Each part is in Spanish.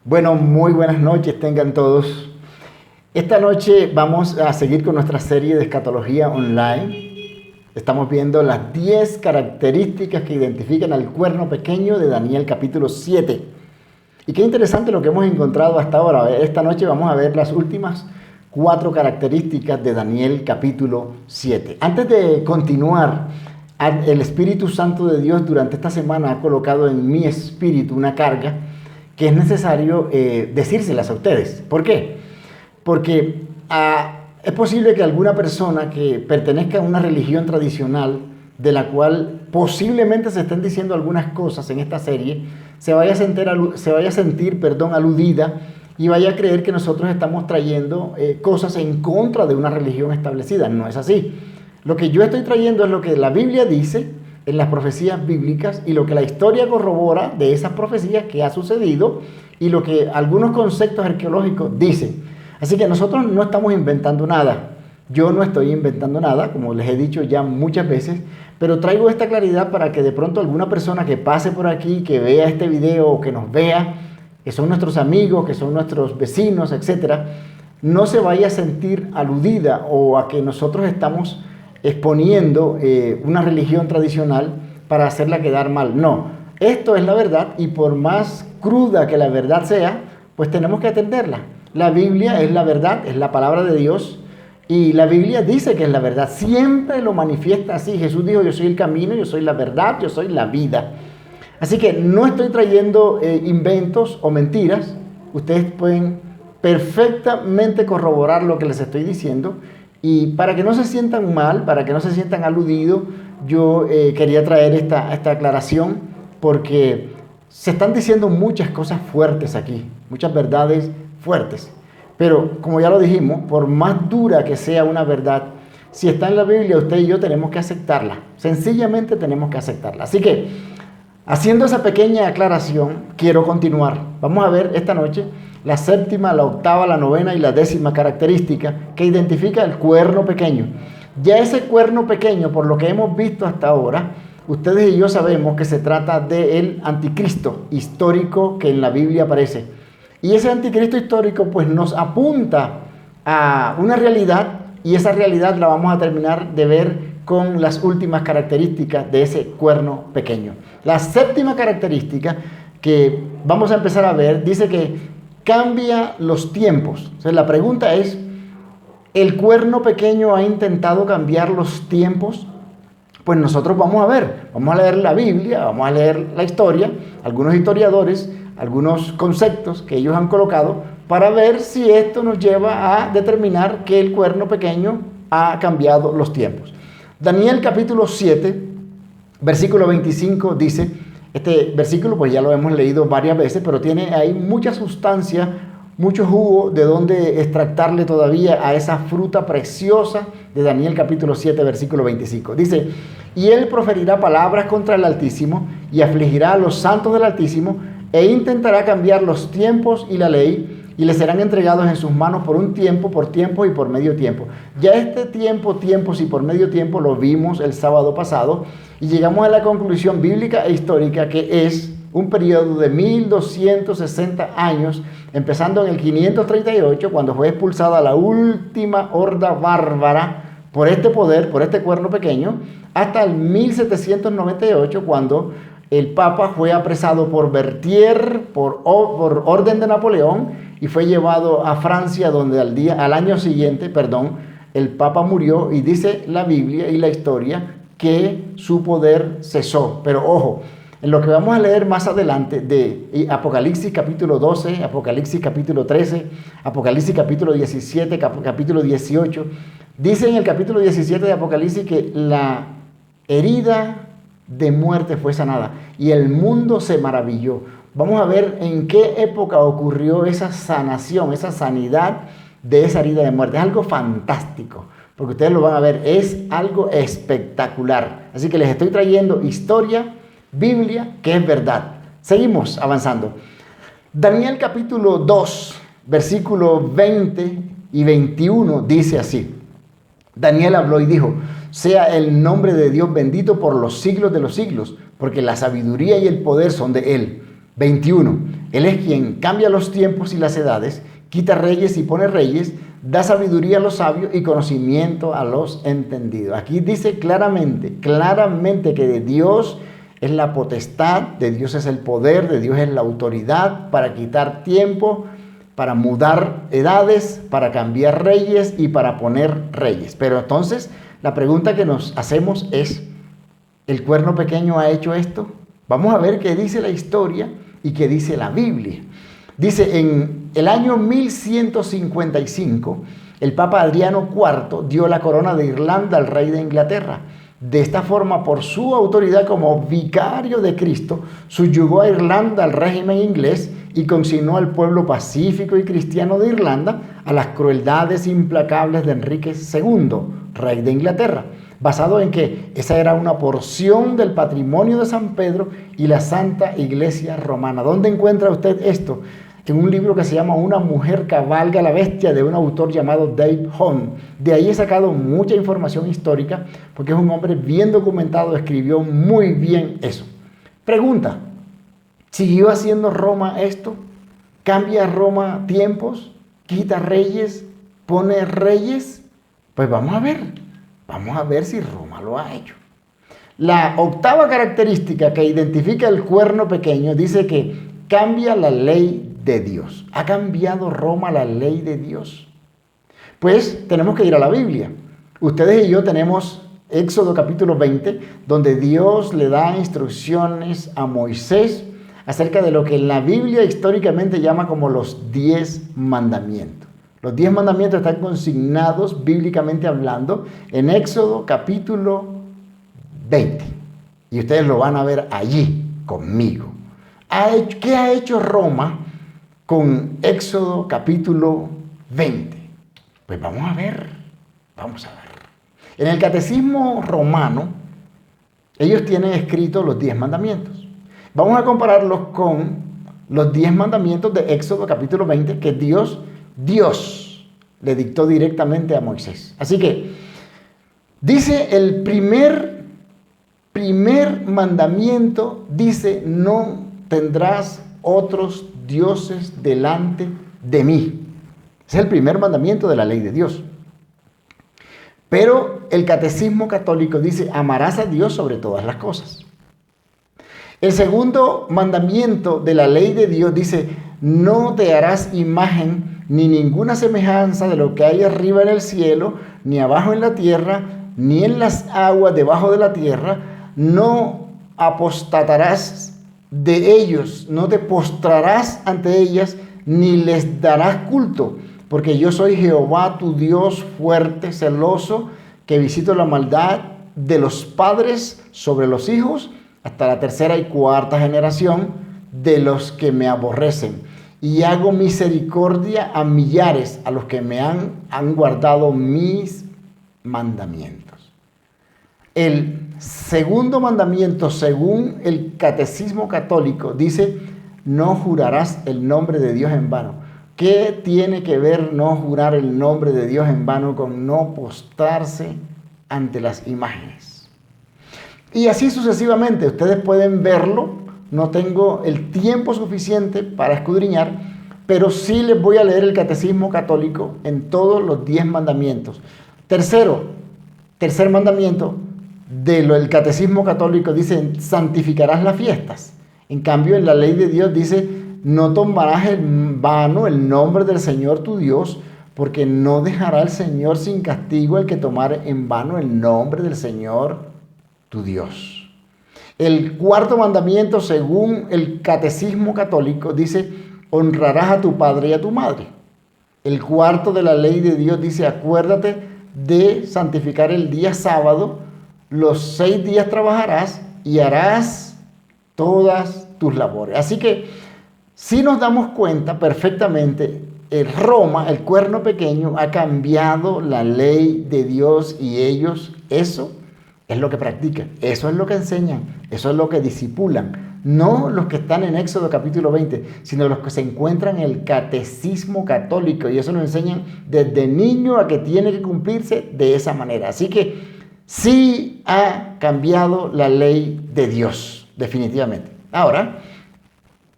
Bueno, muy buenas noches tengan todos. Esta noche vamos a seguir con nuestra serie de escatología online. Estamos viendo las 10 características que identifican al cuerno pequeño de Daniel capítulo 7. Y qué interesante lo que hemos encontrado hasta ahora. Esta noche vamos a ver las últimas 4 características de Daniel capítulo 7. Antes de continuar, el Espíritu Santo de Dios durante esta semana ha colocado en mi espíritu una carga que es necesario decírselas a ustedes. ¿Por qué? Porque es posible que alguna persona que pertenezca a una religión tradicional, de la cual posiblemente se estén diciendo algunas cosas en esta serie, se vaya a sentir aludida y vaya a creer que nosotros estamos trayendo cosas en contra de una religión establecida. No es así. Lo que yo estoy trayendo es lo que la Biblia dice en las profecías bíblicas y lo que la historia corrobora de esas profecías que ha sucedido y lo que algunos conceptos arqueológicos dicen. Así que nosotros no estamos inventando nada. Yo no estoy inventando nada, como les he dicho ya muchas veces, pero traigo esta claridad para que de pronto alguna persona que pase por aquí, que vea este video o que nos vea, que son nuestros amigos, que son nuestros vecinos, etcétera, no se vaya a sentir aludida o a que nosotros estamos exponiendo una religión tradicional para hacerla quedar mal. No, esto es la verdad y por más cruda que la verdad sea, pues tenemos que atenderla. La Biblia es la verdad, es la palabra de Dios y la Biblia dice que es la verdad. Siempre lo manifiesta así. Jesús dijo, yo soy el camino, yo soy la verdad, yo soy la vida. Así que no estoy trayendo inventos o mentiras. Ustedes pueden perfectamente corroborar lo que les estoy diciendo. Y para que no se sientan mal, para que no se sientan aludidos, yo quería traer esta aclaración porque se están diciendo muchas cosas fuertes aquí, muchas verdades fuertes. Pero como ya lo dijimos, por más dura que sea una verdad, si está en la Biblia, usted y yo tenemos que aceptarla. Sencillamente tenemos que aceptarla. Así que, haciendo esa pequeña aclaración, quiero continuar. Vamos a ver esta noche la séptima, la octava, la novena y la 10ª característica que identifica el cuerno pequeño. Ya ese cuerno pequeño, por lo que hemos visto hasta ahora, ustedes y yo sabemos que se trata del anticristo histórico que en la Biblia aparece. Y ese anticristo histórico pues nos apunta a una realidad y esa realidad la vamos a terminar de ver con las últimas características de ese cuerno pequeño. La séptima característica que vamos a empezar a ver dice que cambia los tiempos. O sea, la pregunta es, ¿el cuerno pequeño ha intentado cambiar los tiempos? Pues nosotros vamos a leer la Biblia, vamos a leer la historia, algunos historiadores, algunos conceptos que ellos han colocado para ver si esto nos lleva a determinar que el cuerno pequeño ha cambiado los tiempos. Daniel capítulo 7, versículo 25 dice, este versículo pues ya lo hemos leído varias veces, pero tiene ahí mucha sustancia, mucho jugo de donde extractarle todavía a esa fruta preciosa de Daniel capítulo 7, versículo 25. Dice, y él proferirá palabras contra el Altísimo y afligirá a los santos del Altísimo e intentará cambiar los tiempos y la ley y les serán entregados en sus manos por tiempo y por medio tiempo. Ya este tiempos y por medio tiempo lo vimos el sábado pasado y llegamos a la conclusión bíblica e histórica que es un periodo de 1260 años, empezando en el 538, cuando fue expulsada la última horda bárbara por este poder, por este cuerno pequeño, hasta el 1798, cuando el Papa fue apresado por Berthier, por orden de Napoleón, y fue llevado a Francia, donde al año siguiente, el Papa murió, y dice la Biblia y la historia que su poder cesó. Pero ojo, en lo que vamos a leer más adelante de Apocalipsis capítulo 12, Apocalipsis capítulo 13, Apocalipsis capítulo 17, capítulo 18, dice en el capítulo 17 de Apocalipsis que la herida de muerte fue sanada y el mundo se maravilló. Vamos a ver en qué época ocurrió esa sanación, esa sanidad de esa herida de muerte. Es algo fantástico, porque ustedes lo van a ver, es algo espectacular. Así que les estoy trayendo historia, Biblia, que es verdad. Seguimos avanzando. Daniel capítulo 2, versículo 20 y 21 dice así. Daniel habló y dijo, sea el nombre de Dios bendito por los siglos de los siglos, porque la sabiduría y el poder son de Él. 21. Él es quien cambia los tiempos y las edades, quita reyes y pone reyes, da sabiduría a los sabios y conocimiento a los entendidos. Aquí dice claramente que de Dios es la potestad, de Dios es el poder, de Dios es la autoridad para quitar tiempo, para mudar edades, para cambiar reyes y para poner reyes. Pero entonces la pregunta que nos hacemos es, ¿el cuerno pequeño ha hecho esto? Vamos a ver qué dice la historia y qué dice la Biblia. Dice, en el año 1155, el Papa Adriano IV dio la corona de Irlanda al rey de Inglaterra. De esta forma, por su autoridad como vicario de Cristo, subyugó a Irlanda al régimen inglés y consignó al pueblo pacífico y cristiano de Irlanda a las crueldades implacables de Enrique II, rey de Inglaterra, basado en que esa era una porción del patrimonio de San Pedro y la Santa Iglesia Romana. ¿Dónde encuentra usted esto? En un libro que se llama Una mujer cabalga la bestia, de un autor llamado Dave Home. De ahí he sacado mucha información histórica, porque es un hombre bien documentado, escribió muy bien eso. Pregunta, ¿siguió haciendo Roma esto? ¿Cambia Roma tiempos? ¿Quita reyes? ¿Pone reyes? Pues vamos a ver si Roma lo ha hecho. La octava característica que identifica el cuerno pequeño dice que cambia la ley de Dios. ¿Ha cambiado Roma la ley de Dios? Pues tenemos que ir a la Biblia. Ustedes y yo tenemos Éxodo capítulo 20, donde Dios le da instrucciones a Moisés acerca de lo que en la Biblia históricamente llama como los 10 mandamientos. Los 10 mandamientos están consignados bíblicamente hablando en Éxodo capítulo 20. Y ustedes lo van a ver allí conmigo. ¿Qué ha hecho Roma con Éxodo capítulo 20? Pues vamos a ver. En el catecismo romano, ellos tienen escritos los 10 mandamientos. Vamos a compararlos con los 10 mandamientos de Éxodo capítulo 20 que Dios le dictó directamente a Moisés. Así que dice el primer mandamiento, dice: no tendrás otros dioses delante de mí. Ese es el primer mandamiento de la ley de Dios. Pero el catecismo católico dice: amarás a Dios sobre todas las cosas. El segundo mandamiento de la ley de Dios dice: no te harás imagen ni ninguna semejanza de lo que hay arriba en el cielo, ni abajo en la tierra, ni en las aguas debajo de la tierra. No apostatarás de ellos, no te postrarás ante ellas, ni les darás culto, porque yo soy Jehová tu Dios fuerte, celoso, que visito la maldad de los padres sobre los hijos hasta la tercera y cuarta generación de los que me aborrecen, y hago misericordia a millares, a los que me han guardado mis mandamientos. El segundo mandamiento, según el catecismo católico, dice: no jurarás el nombre de Dios en vano. ¿Qué tiene que ver no jurar el nombre de Dios en vano con no postrarse ante las imágenes? Y así sucesivamente, ustedes pueden verlo. No tengo el tiempo suficiente para escudriñar, pero sí les voy a leer el catecismo católico en todos los 10 mandamientos. Tercer mandamiento del catecismo católico dice: santificarás las fiestas. En cambio, en la ley de Dios dice: no tomarás en vano el nombre del Señor tu Dios, porque no dejará el Señor sin castigo el que tomare en vano el nombre del Señor tu Dios. El cuarto mandamiento, según el catecismo católico, dice: honrarás a tu padre y a tu madre. El cuarto de la ley de Dios dice: acuérdate de santificar el día sábado, los 6 días trabajarás y harás todas tus labores. Así que si nos damos cuenta perfectamente, Roma, el cuerno pequeño, ha cambiado la ley de Dios, y ellos eso es lo que practican, eso es lo que enseñan, eso es lo que disipulan. No los que están en Éxodo capítulo 20, sino los que se encuentran en el catecismo católico, y eso nos enseñan desde niño a que tiene que cumplirse de esa manera. Así que sí ha cambiado la ley de Dios, definitivamente. Ahora,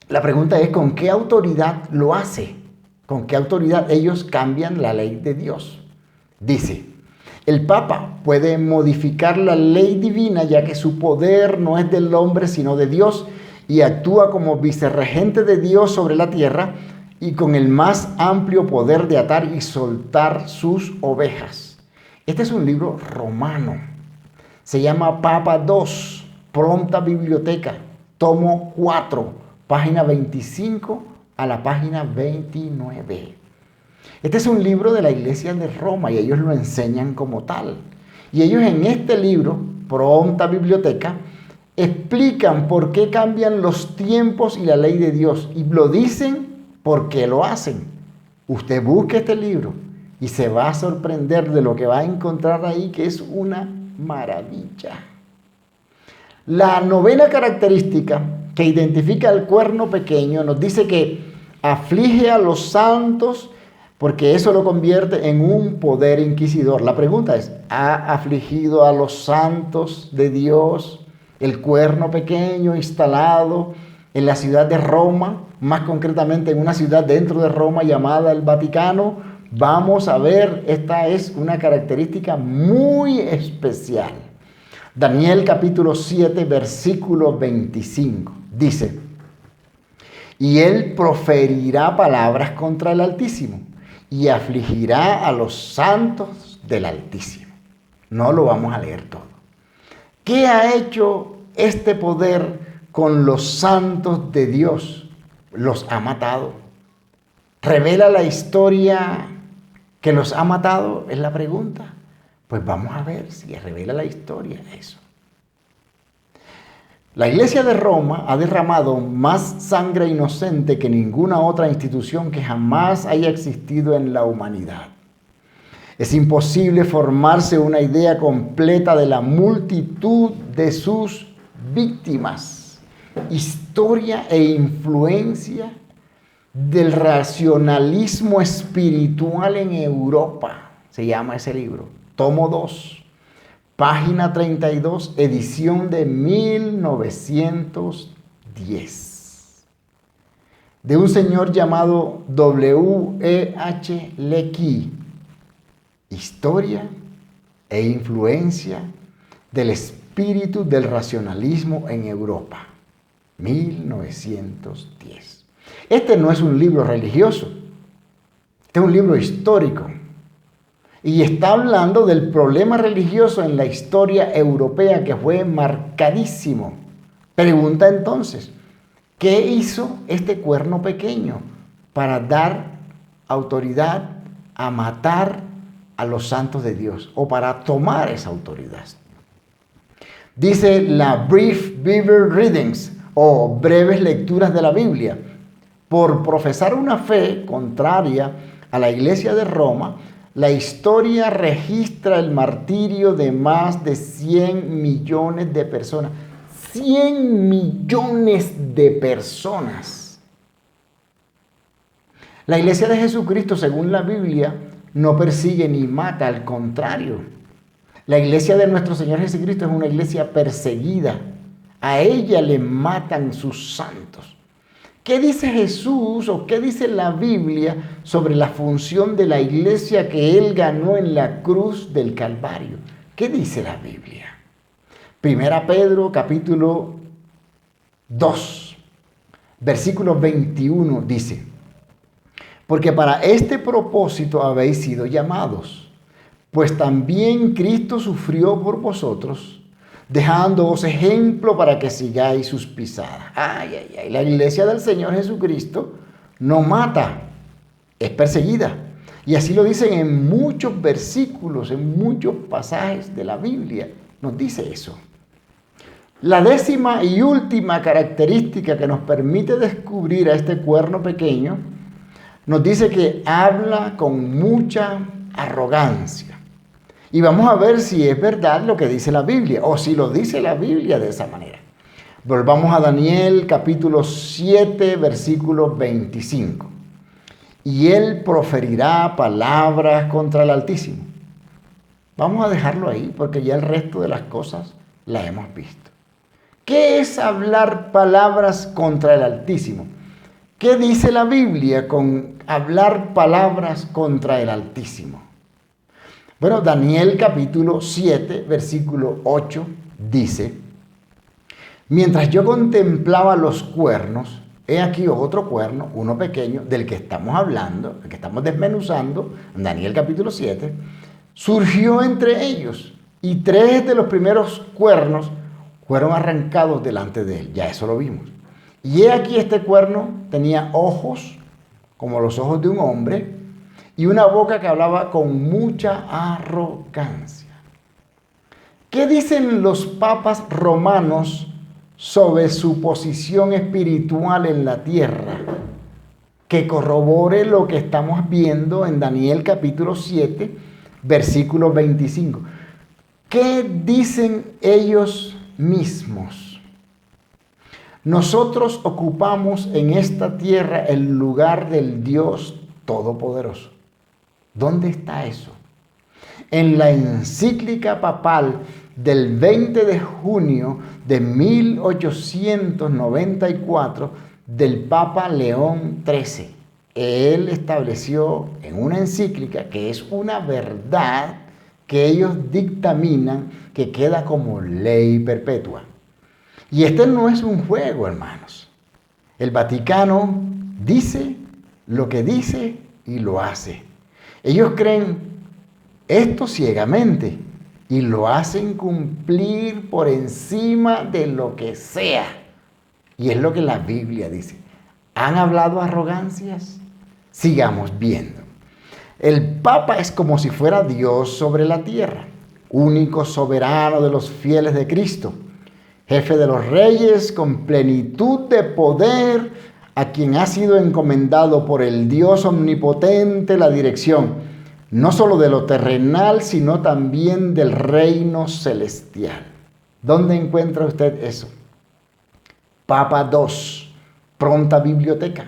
La pregunta es, ¿con qué autoridad lo hace? ¿Con qué autoridad ellos cambian la ley de Dios? Dice, el Papa puede modificar la ley divina ya que su poder no es del hombre sino de Dios y actúa como vicerregente de Dios sobre la tierra y con el más amplio poder de atar y soltar sus ovejas. Este es un libro romano. Se llama Papa II, Pronta Biblioteca, tomo 4, página 25 a la página 29. Este es un libro de la Iglesia de Roma y ellos lo enseñan como tal. Y ellos en este libro, Pronta Biblioteca, explican por qué cambian los tiempos y la ley de Dios. Y lo dicen porque lo hacen. Usted busque este libro y se va a sorprender de lo que va a encontrar ahí, que es una maravilla. La novena característica que identifica al cuerno pequeño nos dice que aflige a los santos porque eso lo convierte en un poder inquisidor. La pregunta es, ¿ha afligido a los santos de Dios el cuerno pequeño instalado en la ciudad de Roma, más concretamente en una ciudad dentro de Roma llamada el Vaticano? Vamos a ver, esta es una característica muy especial. Daniel capítulo 7, versículo 25, dice, y él proferirá palabras contra el Altísimo y afligirá a los santos del Altísimo. No lo vamos a leer todo. ¿Qué ha hecho este poder con los santos de Dios? Los ha matado. ¿Revela la historia que los ha matado? Es la pregunta. Pues vamos a ver si revela la historia eso. La Iglesia de Roma ha derramado más sangre inocente que ninguna otra institución que jamás haya existido en la humanidad. Es imposible formarse una idea completa de la multitud de sus víctimas, historia e influencia del racionalismo espiritual en Europa. Se llama ese libro, tomo 2. Página 32, edición de 1910. De un señor llamado W.E.H. Lecky. Historia e influencia del espíritu del racionalismo en Europa. 1910. Este no es un libro religioso. Este es un libro histórico. Y está hablando del problema religioso en la historia europea que fue marcadísimo. Pregunta entonces, ¿qué hizo este cuerno pequeño para dar autoridad a matar a los santos de Dios o para tomar esa autoridad? Dice la Brief Bible Readings o breves lecturas de la Biblia. Por profesar una fe contraria a la Iglesia de Roma, la historia registra el martirio de más de 100 millones de personas. 100 millones de personas. La Iglesia de Jesucristo, según la Biblia, no persigue ni mata, al contrario. La Iglesia de nuestro Señor Jesucristo es una iglesia perseguida. A ella le matan sus santos. ¿Qué dice Jesús o qué dice la Biblia sobre la función de la iglesia que Él ganó en la cruz del Calvario? ¿Qué dice la Biblia? Primera Pedro capítulo 2, versículo 21 dice, porque para este propósito habéis sido llamados, pues también Cristo sufrió por vosotros, dejándoos ejemplo para que sigáis sus pisadas. La iglesia del Señor Jesucristo no mata, es perseguida. Y así lo dicen en muchos versículos, en muchos pasajes de la Biblia. Nos dice eso. La décima y última característica que nos permite descubrir a este cuerno pequeño, nos dice que habla con mucha arrogancia. Y vamos a ver si es verdad lo que dice la Biblia, o si lo dice la Biblia de esa manera. Volvamos a Daniel capítulo 7, versículo 25. Y él proferirá palabras contra el Altísimo. Vamos a dejarlo ahí, porque ya el resto de las cosas las hemos visto. ¿Qué es hablar palabras contra el Altísimo? ¿Qué dice la Biblia con hablar palabras contra el Altísimo? Bueno, Daniel capítulo 7, versículo 8 dice: mientras yo contemplaba los cuernos, he aquí otro cuerno, uno pequeño, del que estamos hablando, del que estamos desmenuzando, en Daniel capítulo 7, surgió entre ellos, y 3 de los primeros cuernos fueron arrancados delante de él. Ya eso lo vimos. Y he aquí este cuerno tenía ojos como los ojos de un hombre y una boca que hablaba con mucha arrogancia. ¿Qué dicen los papas romanos sobre su posición espiritual en la tierra? Que corrobore lo que estamos viendo en Daniel capítulo 7, versículo 25. ¿Qué dicen ellos mismos? Nosotros ocupamos en esta tierra el lugar del Dios Todopoderoso. ¿Dónde está eso? En la encíclica papal del 20 de junio de 1894 del Papa León XIII. Él estableció en una encíclica que es una verdad que ellos dictaminan que queda como ley perpetua. Y este no es un juego, hermanos. El Vaticano dice lo que dice y lo hace. Ellos creen esto ciegamente y lo hacen cumplir por encima de lo que sea. Y es lo que la Biblia dice. ¿Han hablado arrogancias? Sigamos viendo. El Papa es como si fuera Dios sobre la tierra, único soberano de los fieles de Cristo, jefe de los reyes con plenitud de poder, a quien ha sido encomendado por el Dios omnipotente la dirección, no solo de lo terrenal, sino también del reino celestial. ¿Dónde encuentra usted eso? Papa II, Pronta Biblioteca.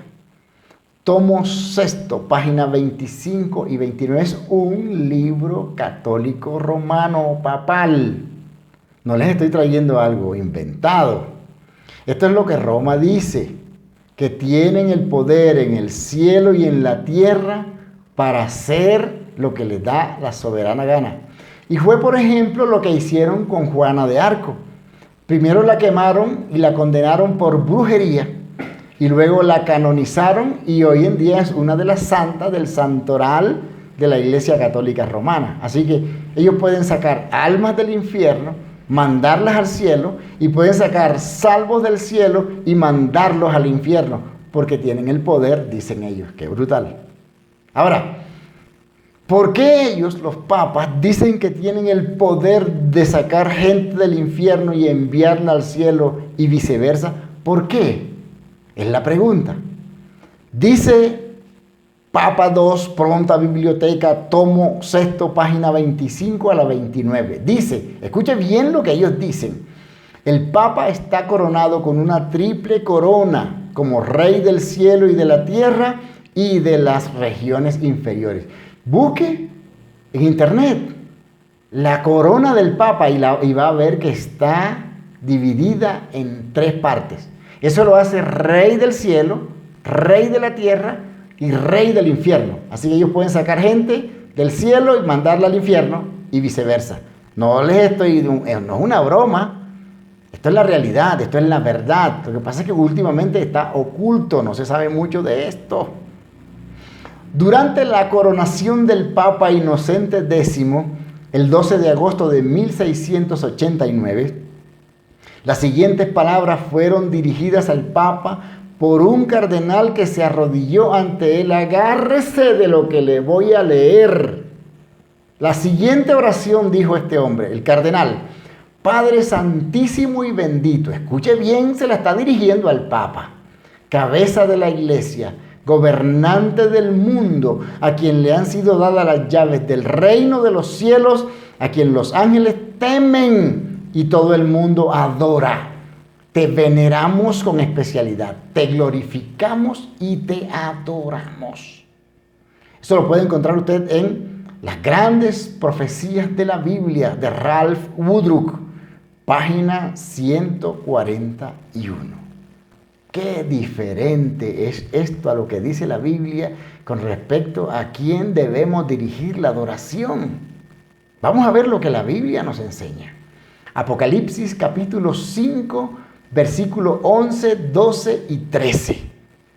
Tomo VI, página 25 y 29. Es un libro católico romano papal. No les estoy trayendo algo inventado. Esto es lo que Roma dice, que tienen el poder en el cielo y en la tierra para hacer lo que les da la soberana gana. Y fue, por ejemplo, lo que hicieron con Juana de Arco. Primero la quemaron y la condenaron por brujería, y luego la canonizaron, y hoy en día es una de las santas del santoral de la Iglesia Católica Romana. Así que ellos pueden sacar almas del infierno, mandarlas al cielo, y pueden sacar salvos del cielo y mandarlos al infierno, porque tienen el poder, dicen ellos. ¡Qué brutal! Ahora, ¿por qué ellos, los papas, dicen que tienen el poder de sacar gente del infierno y enviarla al cielo y viceversa? ¿Por qué? Es la pregunta. Dice Papa II, Pronta Biblioteca, tomo VI, página 25 a la 29. Dice, escuche bien lo que ellos dicen. El Papa está coronado con una triple corona, como Rey del cielo y de la tierra y de las regiones inferiores. Busque en internet la corona del Papa y va a ver que está dividida en 3 partes. Eso lo hace Rey del cielo, Rey de la tierra y Rey del infierno. Así que ellos pueden sacar gente del cielo y mandarla al infierno y viceversa. No no es una broma. Esto es la realidad, esto es la verdad. Lo que pasa es que últimamente está oculto, no se sabe mucho de esto. Durante la coronación del Papa Inocente X, el 12 de agosto de 1689, las siguientes palabras fueron dirigidas al Papa por un cardenal que se arrodilló ante él. Agárrese de lo que le voy a leer. La siguiente oración dijo este hombre, el cardenal: Padre Santísimo y bendito, escuche bien, se la está dirigiendo al Papa, cabeza de la Iglesia, gobernante del mundo, a quien le han sido dadas las llaves del reino de los cielos, a quien los ángeles temen y todo el mundo adora. Te veneramos con especialidad, te glorificamos y te adoramos. Eso lo puede encontrar usted en Las grandes profecías de la Biblia de Ralph Woodruff, página 141. qué diferente es esto a lo que dice la Biblia con respecto a quién debemos dirigir la adoración. Vamos a ver lo que la Biblia nos enseña. Apocalipsis capítulo 5, versículo 11, 12 y 13.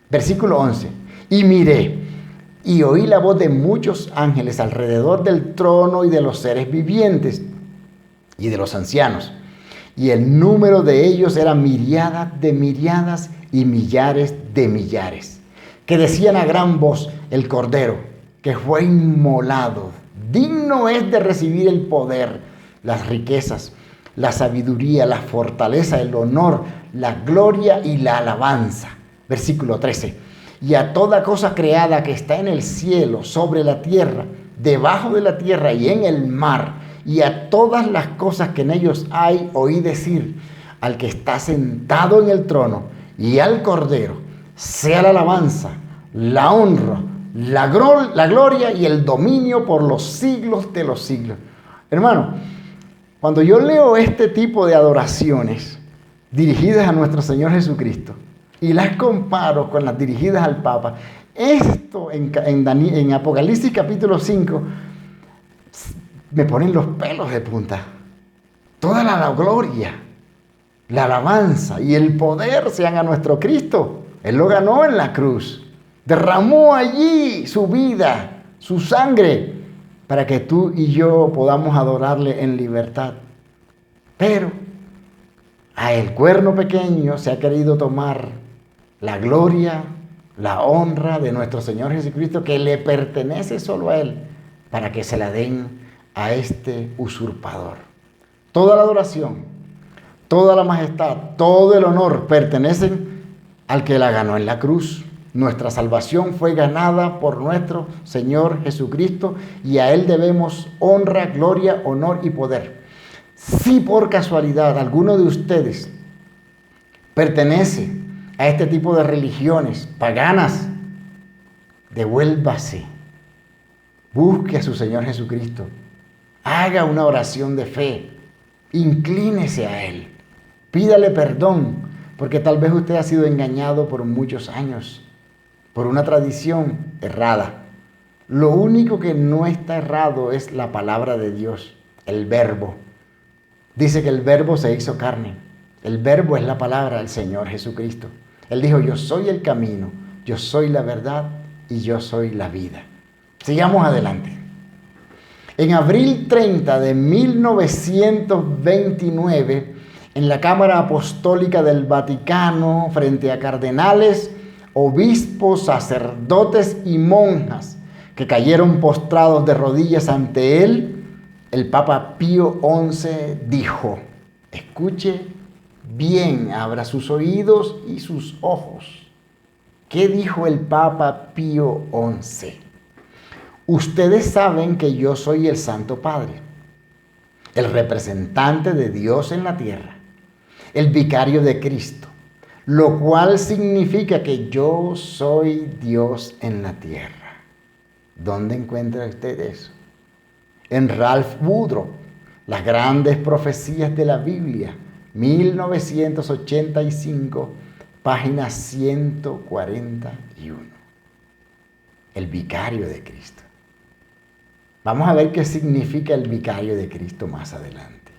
Versículo 11. Y miré y oí la voz de muchos ángeles alrededor del trono y de los seres vivientes y de los ancianos. Y el número de ellos era miriadas de miriadas y millares de millares, que decían a gran voz: el Cordero que fue inmolado, digno es de recibir el poder, las riquezas, la sabiduría, la fortaleza, el honor, la gloria y la alabanza. Versículo 13. Y a toda cosa creada que está en el cielo, sobre la tierra, debajo de la tierra y en el mar, y a todas las cosas que en ellos hay, oí decir al que está sentado en el trono y al Cordero, sea la alabanza, la honra, la gloria y el dominio por los siglos de los siglos. Hermano, cuando yo leo este tipo de adoraciones dirigidas a nuestro Señor Jesucristo y las comparo con las dirigidas al Papa, esto en Apocalipsis capítulo 5 me ponen los pelos de punta. Toda la gloria, la alabanza y el poder sean a nuestro Cristo. Él lo ganó en la cruz. Derramó allí su vida, su sangre, para que tú y yo podamos adorarle en libertad. Pero a el cuerno pequeño se ha querido tomar la gloria, la honra de nuestro Señor Jesucristo, que le pertenece solo a Él, para que se la den a este usurpador. Toda la adoración, toda la majestad, todo el honor pertenecen al que la ganó en la cruz. Nuestra salvación fue ganada por nuestro Señor Jesucristo y a Él debemos honra, gloria, honor y poder. Si por casualidad alguno de ustedes pertenece a este tipo de religiones paganas, devuélvase, busque a su Señor Jesucristo, haga una oración de fe, inclínese a Él, pídale perdón, porque tal vez usted ha sido engañado por muchos años, por una tradición errada. Lo único que no está errado es la palabra de Dios, el verbo. Dice que el verbo se hizo carne. El verbo es la palabra del Señor Jesucristo. Él dijo: yo soy el camino, yo soy la verdad y yo soy la vida. Sigamos adelante. En abril 30 de 1929, en la Cámara Apostólica del Vaticano, frente a cardenales, obispos, sacerdotes y monjas que cayeron postrados de rodillas ante él, el Papa Pío XI dijo: escuche bien, abra sus oídos y sus ojos. ¿Qué dijo el Papa Pío XI? Ustedes saben que yo soy el Santo Padre, el representante de Dios en la tierra, el vicario de Cristo, lo cual significa que yo soy Dios en la tierra. ¿Dónde encuentra usted eso? En Ralph Woodrow, Las grandes profecías de la Biblia, 1985, página 141. El vicario de Cristo. Vamos a ver qué significa el vicario de Cristo más adelante.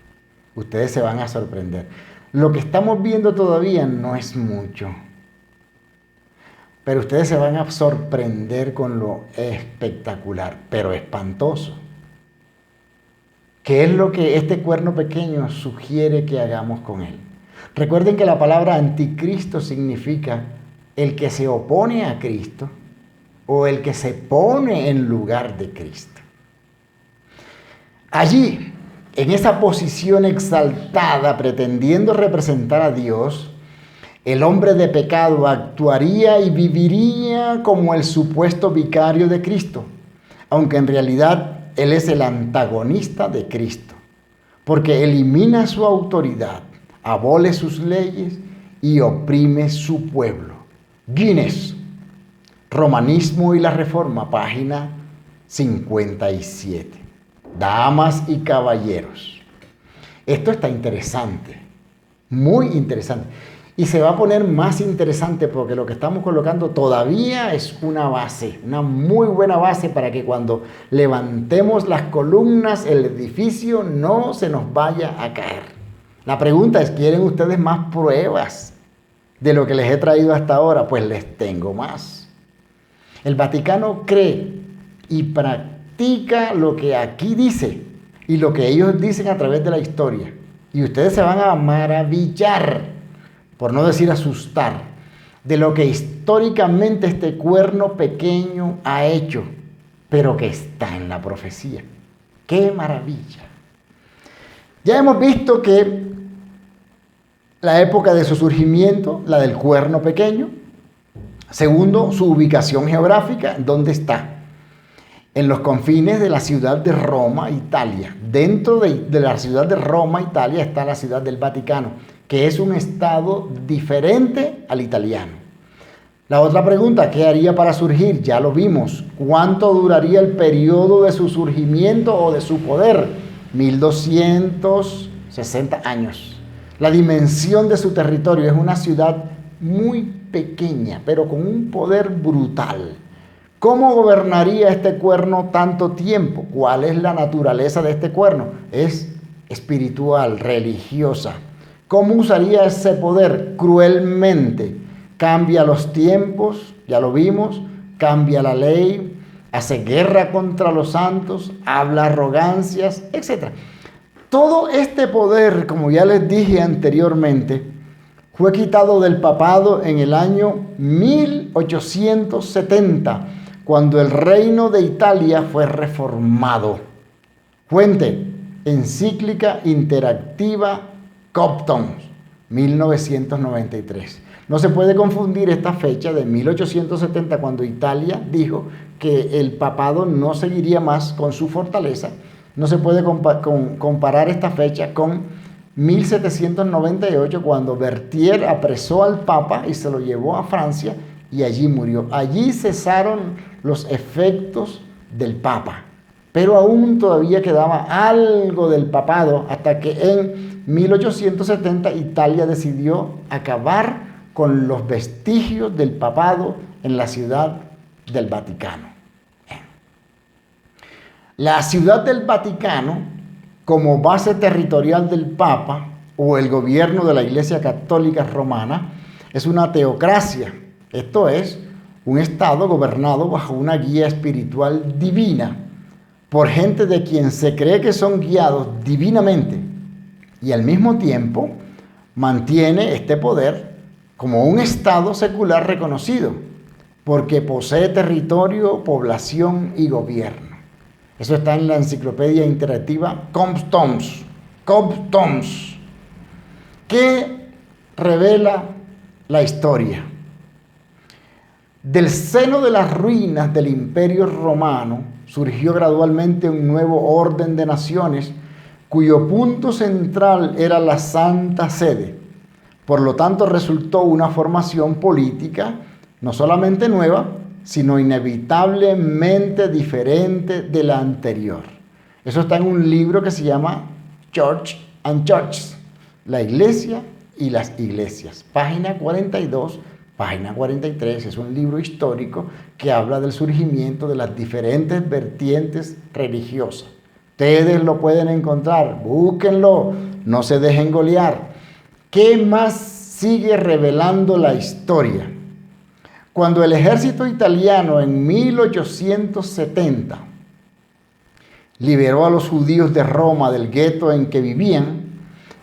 Ustedes se van a sorprender. Lo que estamos viendo todavía no es mucho, pero ustedes se van a sorprender con lo espectacular, pero espantoso. ¿Qué es lo que este cuerno pequeño sugiere que hagamos con él? Recuerden que la palabra anticristo significa el que se opone a Cristo o el que se pone en lugar de Cristo. Allí, en esa posición exaltada, pretendiendo representar a Dios, el hombre de pecado actuaría y viviría como el supuesto vicario de Cristo, aunque en realidad él es el antagonista de Cristo, porque elimina su autoridad, abole sus leyes y oprime su pueblo. Guinness, Romanismo y la Reforma, página 57. Damas y caballeros, esto está interesante, muy interesante. Y se va a poner más interesante porque lo que estamos colocando todavía es una base, una muy buena base para que cuando levantemos las columnas, el edificio no se nos vaya a caer. La pregunta es, ¿quieren ustedes más pruebas de lo que les he traído hasta ahora? Pues les tengo más. El Vaticano cree y practica lo que aquí dice y lo que ellos dicen a través de la historia. Y ustedes se van a maravillar, por no decir asustar, de lo que históricamente este cuerno pequeño ha hecho, pero que está en la profecía. ¡Qué maravilla! Ya hemos visto que la época de su surgimiento, la del cuerno pequeño. Segundo, su ubicación geográfica, ¿dónde está? En los confines de la ciudad de Roma, Italia. Dentro de la ciudad de Roma, Italia, está la ciudad del Vaticano, que es un estado diferente al italiano. La otra pregunta, ¿qué haría para surgir? Ya lo vimos. ¿Cuánto duraría el periodo de su surgimiento o de su poder? 1260 años. La dimensión de su territorio es una ciudad muy pequeña, pero con un poder brutal. ¿Cómo gobernaría este cuerno tanto tiempo? ¿Cuál es la naturaleza de este cuerno? Es espiritual, religiosa. ¿Cómo usaría ese poder? Cruelmente. Cambia los tiempos, ya lo vimos, cambia la ley, hace guerra contra los santos, habla arrogancias, etc. Todo este poder, como ya les dije anteriormente, fue quitado del papado en el año 1870, cuando el reino de Italia fue reformado. Fuente, encíclica interactiva Copton, 1993. No se puede confundir esta fecha de 1870, cuando Italia dijo que el papado no seguiría más con su fortaleza. No se puede comparar esta fecha con 1798, cuando Berthier apresó al Papa y se lo llevó a Francia y allí murió. Allí cesaron los efectos del Papa, pero aún todavía quedaba algo del papado hasta que en 1870 Italia decidió acabar con los vestigios del papado en la ciudad del Vaticano. La ciudad del Vaticano, como base territorial del Papa o el gobierno de la Iglesia Católica Romana, es una teocracia. Esto es, un estado gobernado bajo una guía espiritual divina por gente de quien se cree que son guiados divinamente, y al mismo tiempo mantiene este poder como un estado secular reconocido, porque posee territorio, población y gobierno. Eso está en la enciclopedia interactiva Comptons, que revela la historia. Del seno de las ruinas del Imperio Romano surgió gradualmente un nuevo orden de naciones cuyo punto central era la Santa Sede. Por lo tanto, resultó una formación política no solamente nueva, sino inevitablemente diferente de la anterior. Eso está en un libro que se llama Church and Churches, la iglesia y las iglesias, página 42, página 43. Es un libro histórico que habla del surgimiento de las diferentes vertientes religiosas. Ustedes lo pueden encontrar, búsquenlo, no se dejen golear. ¿Qué más sigue revelando la historia? Cuando el ejército italiano en 1870 liberó a los judíos de Roma del gueto en que vivían,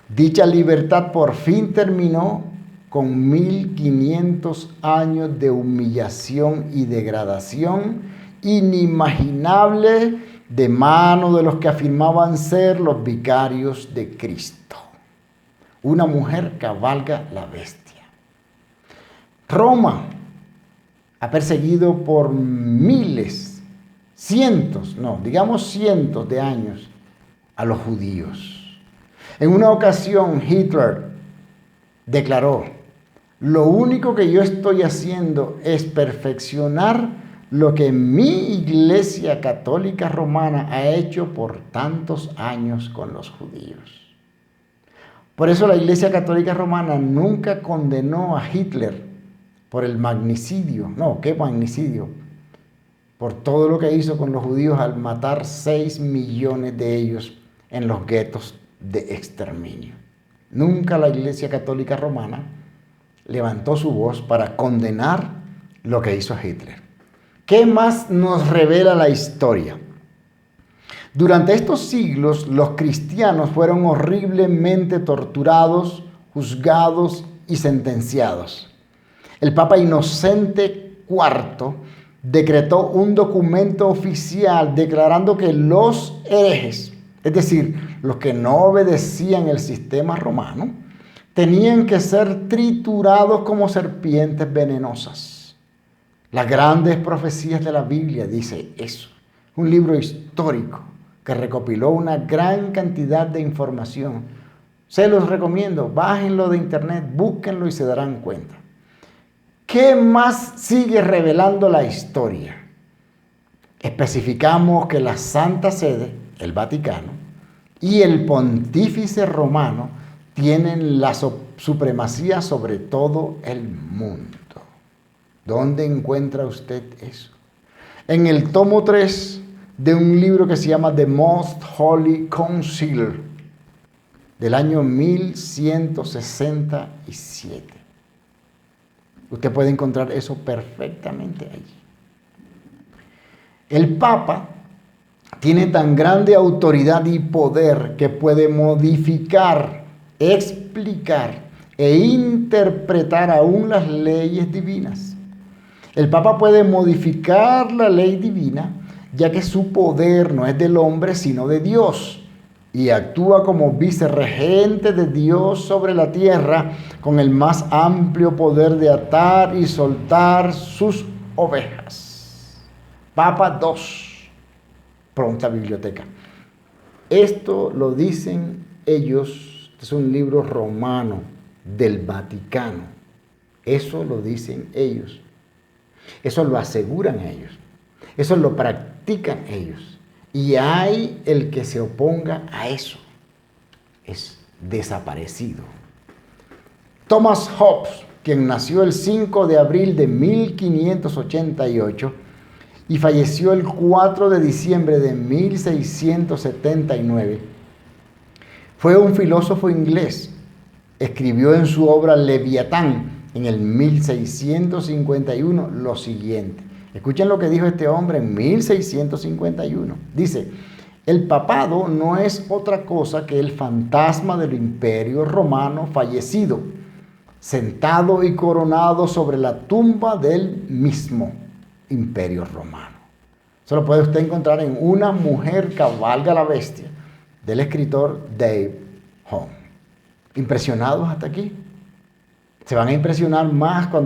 dicha libertad por fin terminó con 1500 años de humillación y degradación inimaginable de mano de los que afirmaban ser los vicarios de Cristo. Una mujer cabalga la bestia. Roma ha perseguido por cientos de años a los judíos. En una ocasión Hitler declaró: lo único que yo estoy haciendo es perfeccionar lo que mi Iglesia Católica Romana ha hecho por tantos años con los judíos. Por eso la Iglesia Católica Romana nunca condenó a Hitler por el magnicidio. No, ¿qué magnicidio? Por todo lo que hizo con los judíos al matar 6 millones de ellos en los guetos de exterminio. Nunca la Iglesia Católica Romana levantó su voz para condenar lo que hizo Hitler. ¿Qué más nos revela la historia? Durante estos siglos, los cristianos fueron horriblemente torturados, juzgados y sentenciados. El Papa Inocente IV decretó un documento oficial declarando que los herejes, es decir, los que no obedecían el sistema romano, tenían que ser triturados como serpientes venenosas. Las grandes profecías de la Biblia dice eso. Un libro histórico que recopiló una gran cantidad de información. Se los recomiendo, bájenlo de internet, búsquenlo y se darán cuenta. ¿Qué más sigue revelando la historia? Especificamos que la Santa Sede, el Vaticano, y el Pontífice Romano tienen la supremacía sobre todo el mundo. ¿Dónde encuentra usted eso? En el tomo 3 de un libro que se llama The Most Holy Council, del año 1167. Usted puede encontrar eso perfectamente allí. El Papa tiene tan grande autoridad y poder que puede modificar, explicar e interpretar aún las leyes divinas. El Papa puede modificar la ley divina, ya que su poder no es del hombre, sino de Dios, y actúa como vicerregente de Dios sobre la tierra, con el más amplio poder de atar y soltar sus ovejas. Papa II, pronta biblioteca. Esto lo dicen ellos, es un libro romano del Vaticano. Eso lo dicen ellos. Eso lo aseguran ellos. Eso lo practican ellos. Y hay el que se oponga a eso. Es desaparecido. Thomas Hobbes, quien nació el 5 de abril de 1588 y falleció el 4 de diciembre de 1679, fue un filósofo inglés. Escribió en su obra Leviatán en el 1651 lo siguiente. Escuchen lo que dijo este hombre en 1651. Dice: el papado no es otra cosa que el fantasma del imperio romano fallecido, sentado y coronado sobre la tumba del mismo imperio romano. Eso lo puede usted encontrar en Una mujer cabalga la bestia, del escritor Dave Home. ¿Impresionados hasta aquí? Se van a impresionar más cuando